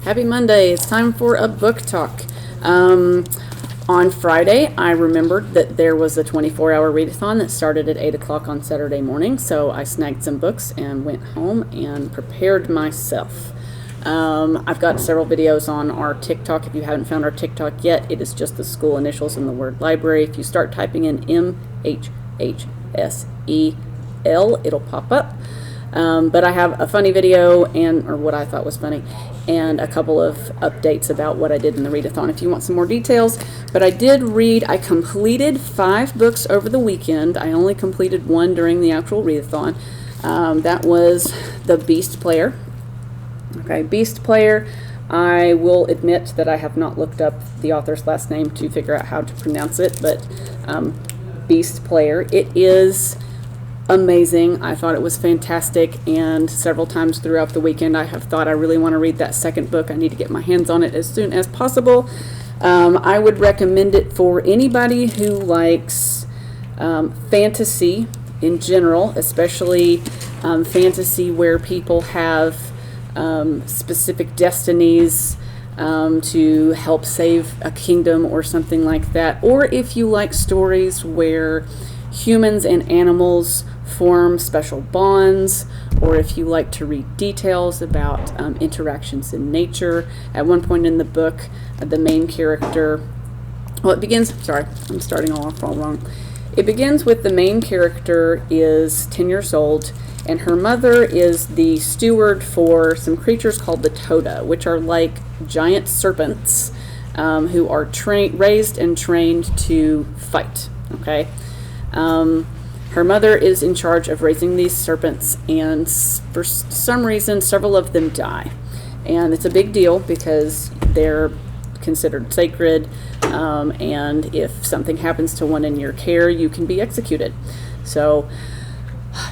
Happy Monday. It's time for a book talk. On Friday, I remembered that there was a 24-hour readathon that started at 8 o'clock on Saturday morning, so I snagged some books and went home and prepared myself. I've got several videos on our TikTok. If you haven't found our TikTok yet, it is just the school initials in the word library. If you start typing in MHHSEL, it'll pop up. But I have a funny video, or what I thought was funny, and a couple of updates about what I did in the readathon if you want some more details. But I completed 5 books over the weekend. I only completed 1 during the actual readathon. That was The Beast Player. Okay, Beast Player. I will admit that I have not looked up the author's last name to figure out how to pronounce it, but Beast Player. It is amazing. I thought it was fantastic, and several times throughout the weekend I have thought I really want to read that second book. I need to get my hands on it as soon as possible. I would recommend it for anybody who likes fantasy in general, especially fantasy where people have specific destinies to help save a kingdom or something like that, or if you like stories where humans and animals form special bonds, or if you like to read details about interactions in nature. At one point in the book, the main character, I'm starting off all wrong. It begins with the main character is 10 years old, and her mother is the steward for some creatures called the Toda, which are like giant serpents who are raised and trained to fight. Okay. Her mother is in charge of raising these serpents, and for some reason several of them die, and it's a big deal because they're considered sacred, and if something happens to one in your care, you can be executed. So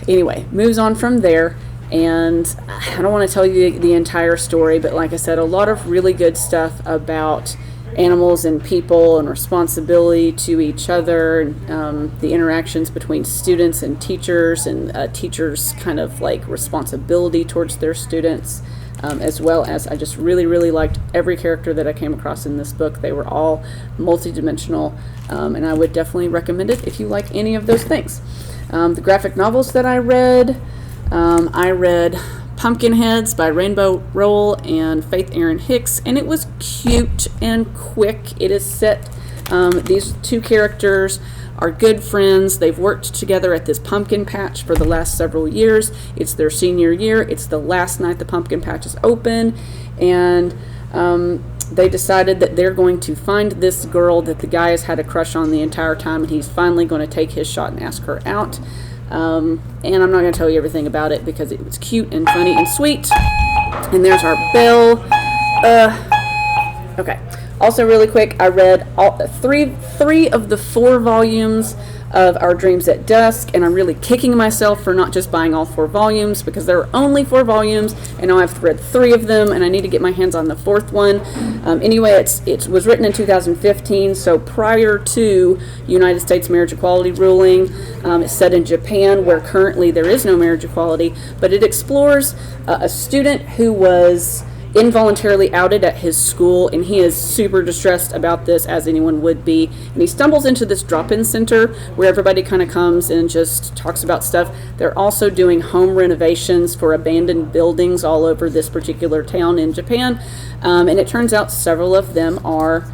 anyway, moves on from there, and I don't want to tell you the entire story, but like I said, a lot of really good stuff about animals and people and responsibility to each other, and the interactions between students and teachers, and teachers' kind of like responsibility towards their students, as well as I just really liked every character that I came across in this book. They were all multidimensional, and I would definitely recommend it if you like any of those things. The graphic novels that I read Pumpkinheads by Rainbow Rowell and Faith Erin Hicks, and it was cute and quick. It is set, these 2 characters are good friends. They've worked together at this pumpkin patch for the last several years. It's their senior year. It's the last night the pumpkin patch is open, and they decided that they're going to find this girl that the guy has had a crush on the entire time, and he's finally going to take his shot and ask her out. And I'm not going to tell you everything about it because it was cute and funny and sweet. And there's our bell. Okay. Also, really quick, I read three of the 4 volumes of Our Dreams at Dusk, and I'm really kicking myself for not just buying all 4 volumes, because there are only 4 volumes, and now I've read 3 of them, and I need to get my hands on the 4th one. Anyway, it was written in 2015, so prior to United States marriage equality ruling. It's set in Japan, where currently there is no marriage equality, but it explores a student who was involuntarily outed at his school, and he is super distressed about this, as anyone would be, and he stumbles into this drop-in center where everybody kind of comes and just talks about stuff. They're also doing home renovations for abandoned buildings all over this particular town in Japan, and it turns out several of them are,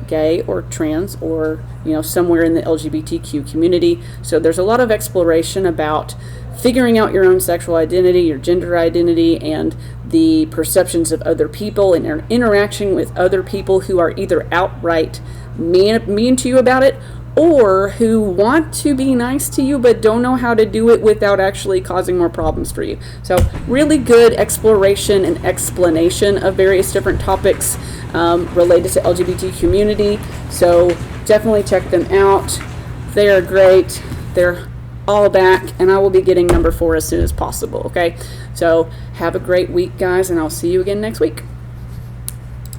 gay or trans, or somewhere in the LGBTQ community. So there's a lot of exploration about figuring out your own sexual identity, your gender identity, and the perceptions of other people, and interaction with other people who are either outright mean to you about it, or who want to be nice to you but don't know how to do it without actually causing more problems for you. So really good exploration and explanation of various different topics related to LGBT community. So definitely check them out. They are great. They're all back, and I will be getting number 4 as soon as possible. Okay, so have a great week, guys, and I'll see you again next week.